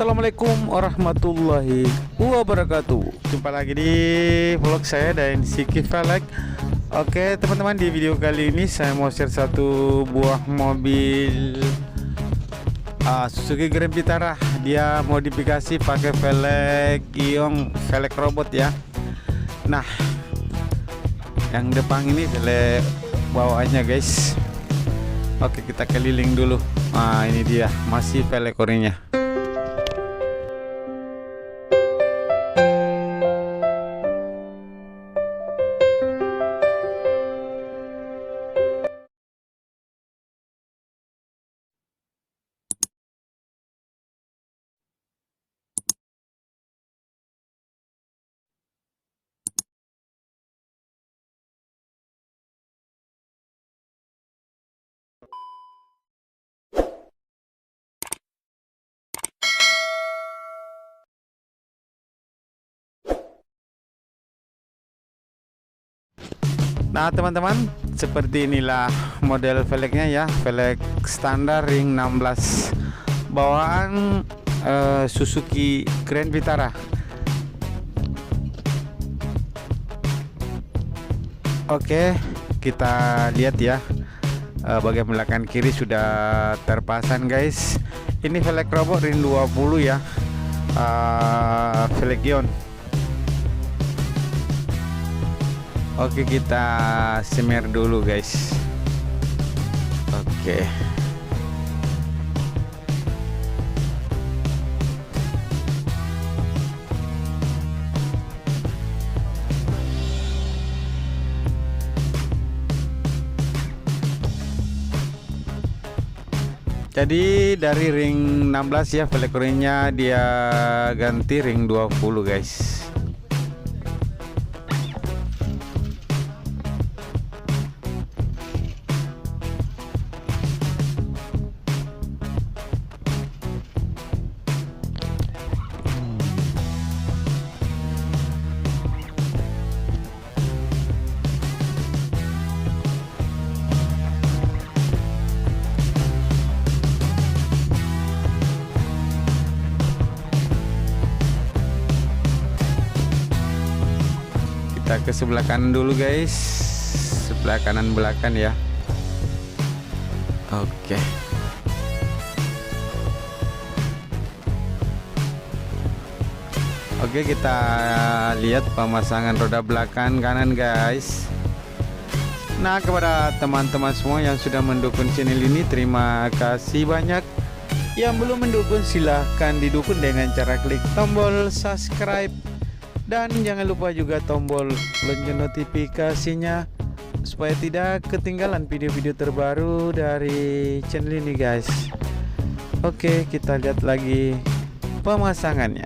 Assalamualaikum warahmatullahi wabarakatuh. Jumpa lagi di vlog saya dan Siki Velg. Oke teman-teman, di video kali ini saya mau share satu buah mobil Suzuki Grand Vitara. Dia modifikasi pakai velg Ion, velg robot ya. Nah, yang depan ini velg bawaannya guys. Oke, kita keliling dulu. Nah, ini dia, masih velg orinya. Nah teman-teman, seperti inilah model velgnya ya, velg standar ring 16 bawaan Suzuki Grand Vitara. Oke, kita lihat ya, bagian belakang kiri sudah terpasang guys. Ini velg robot ring 20 ya, velg Ion. Oke, kita semer dulu guys. Oke. Jadi dari ring 16 ya, velg ringnya dia ganti ring 20 guys. Kita ke sebelah kanan dulu guys, sebelah kanan belakang ya. Oke. Oke, kita lihat pemasangan roda belakang kanan guys. Nah, kepada teman-teman semua yang sudah mendukung channel ini, terima kasih banyak. Yang belum mendukung silahkan didukung dengan cara klik tombol subscribe. Dan jangan lupa juga tombol lonceng notifikasinya supaya tidak ketinggalan video-video terbaru dari channel ini guys. Oke, kita lihat lagi pemasangannya.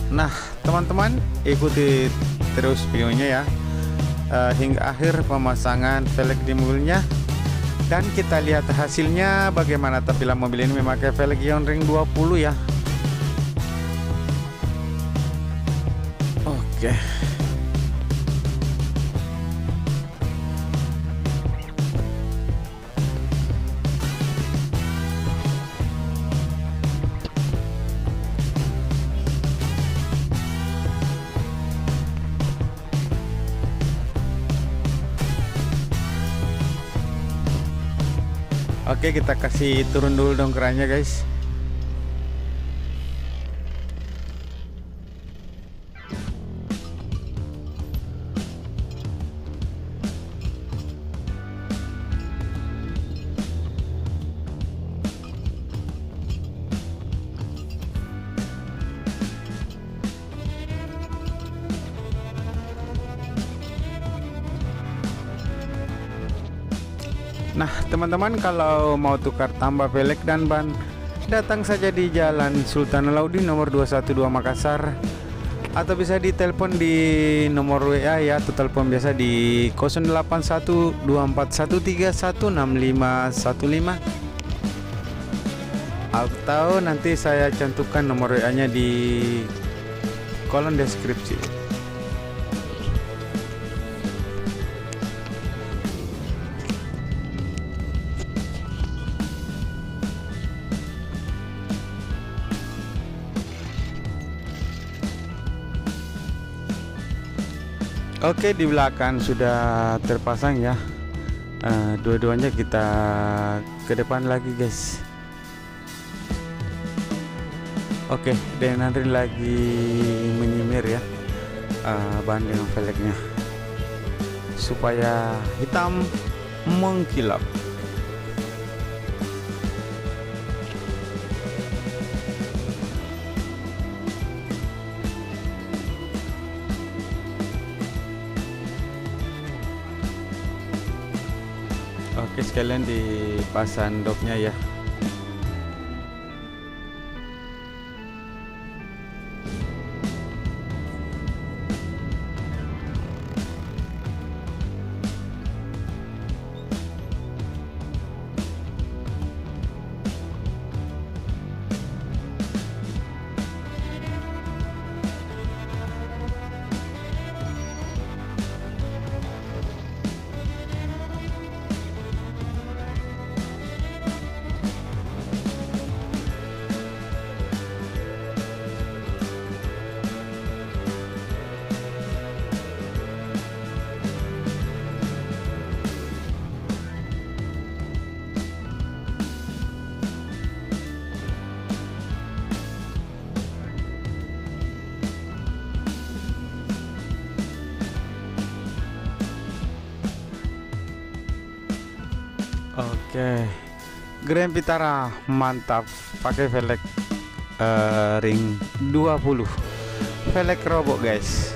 Nah teman-teman, ikuti terus videonya ya, hingga akhir pemasangan velg di mobilnya, dan kita lihat hasilnya bagaimana tampilan mobil ini memakai velg Ion ring 20 ya. Oke. Oke, kita kasih turun dulu dong kerannya guys. Nah teman-teman, kalau mau tukar tambah velg dan ban, datang saja di Jalan Sultan Alauddin nomor 212 Makassar, atau bisa ditelepon di nomor WA ya, atau telepon biasa di 081241316515, atau nanti saya cantumkan nomor WA nya di kolom deskripsi. Oke, di belakang sudah terpasang ya. Dua-duanya kita ke depan lagi guys. Oke, dan nanti lagi menyimir ya, ban dengan velgnya supaya hitam mengkilap. Oke, sekalian dipasang doknya ya. Oke, Grand Vitara mantap, pakai velg ring 20, velg robot guys.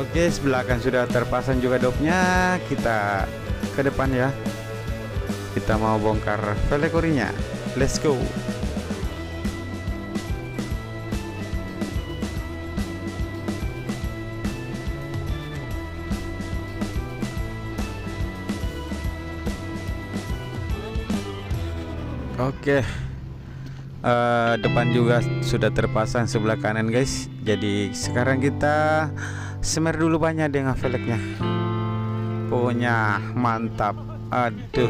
Oke, sebelah kan sudah terpasang juga doknya. Kita ke depan ya, kita mau bongkar velg orinya. Let's go. Oke, depan juga sudah terpasang sebelah kanan guys. Jadi sekarang kita semer dulu banyak dengan velgnya. Pokoknya mantap. Aduh.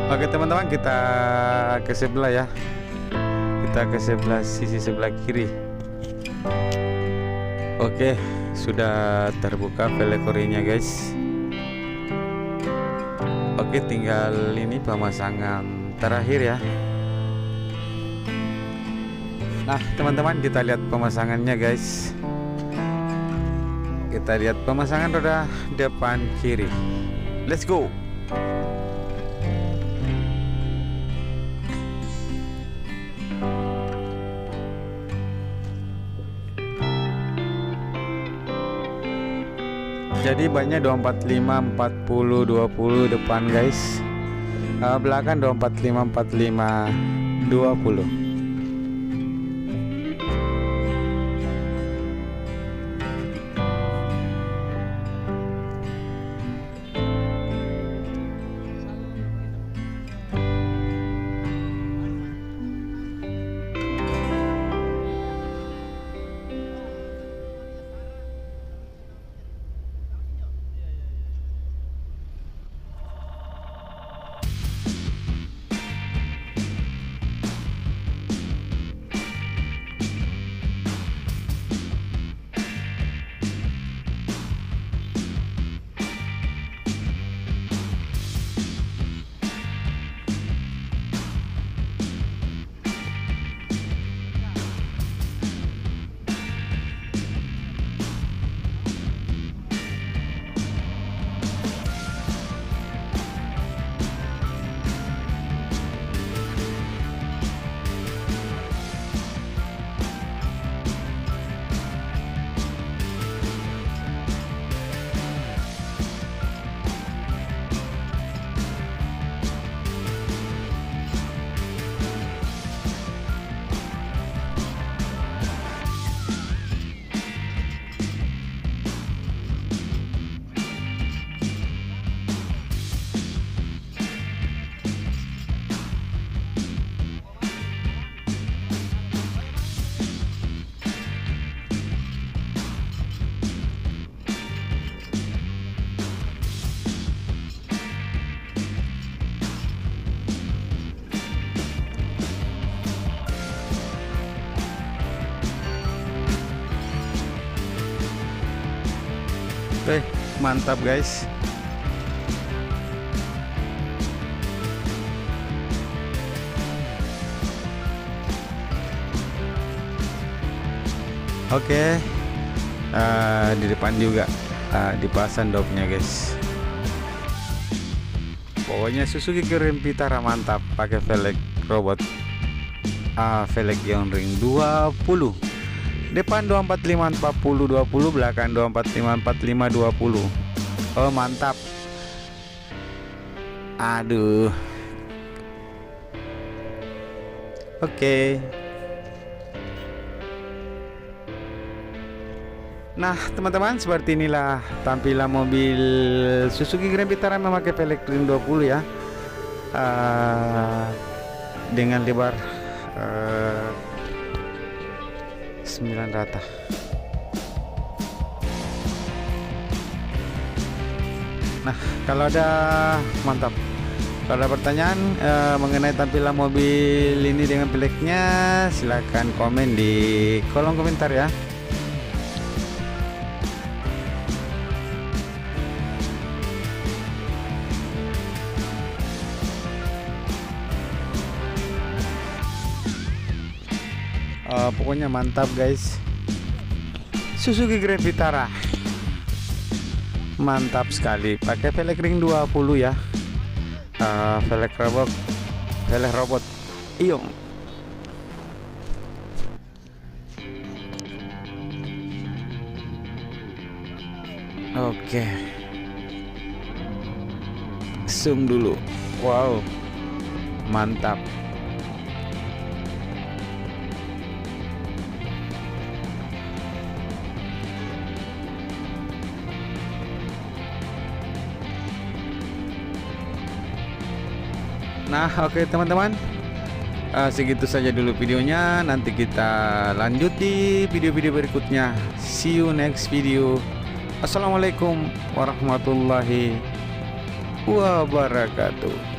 Oke teman-teman, kita ke sebelah ya. Kita ke sebelah, sisi sebelah kiri. Oke, sudah terbuka velg orinya guys. Oke, tinggal ini pemasangan terakhir ya. Nah teman-teman, kita lihat pemasangannya guys. Kita lihat pemasangan roda depan kiri. Let's go. Jadi banyak 245 40 20 depan guys. Belakang 245 45 20. Mantap guys. Oke, di depan juga dipasang dopnya guys. Pokoknya Suzuki Grand Vitara mantap, pakai velg robot, velg yang ring 20, depan 245 40 20, belakang 245 45 20. Oh mantap. Aduh. Oke. Nah teman-teman, seperti inilah tampilan mobil Suzuki Grand Vitara memakai velg ring 20 ya, dengan lebar 9 rata. Nah kalau ada mantap, kalau ada pertanyaan mengenai tampilan mobil ini dengan velgnya, silahkan komen di kolom komentar ya. Pokoknya mantap guys, Suzuki Grand Vitara mantap sekali, pakai velg ring 20 ya, velg robot Iong. Oke, zoom dulu. Wow mantap. Nah oke teman-teman, segitu saja dulu videonya. Nanti kita lanjut di video-video berikutnya. See you next video. Assalamualaikum warahmatullahi wabarakatuh.